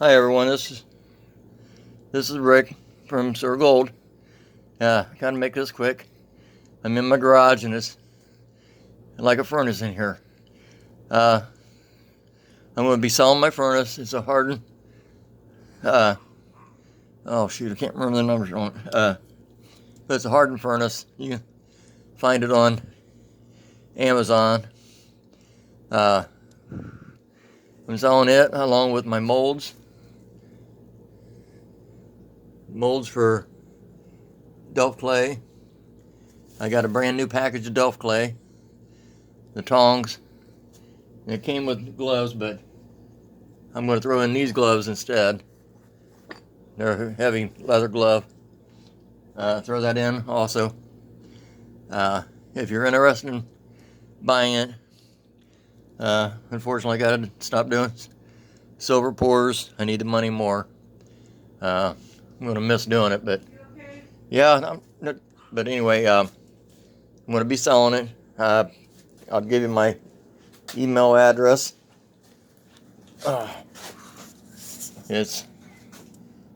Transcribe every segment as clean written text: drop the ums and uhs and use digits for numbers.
Hi everyone, this is Rick from Sir Gold. Gotta make this quick. I'm in my garage and it's like a furnace in here. I'm gonna be selling my furnace. It's a Hardin. Oh shoot, I can't remember the numbers on it. But it's a Hardin furnace. You can find it on Amazon. I'm selling it along with my molds. Molds for Delft clay. I got a brand new package of Delft clay. The tongs. And it came with gloves, but I'm going to throw in these gloves instead. They're a heavy leather glove. Throw that in also. If you're interested in buying it, unfortunately I got to stop doing silver pours. I need the money more. I'm going to miss doing it, but yeah. But anyway, I'm going to be selling it. I'll give you my email address. It's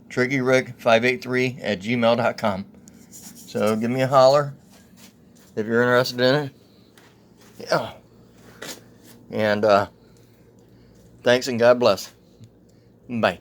trickyrig583@gmail.com. So give me a holler if you're interested in it. Yeah. And thanks and God bless. Bye.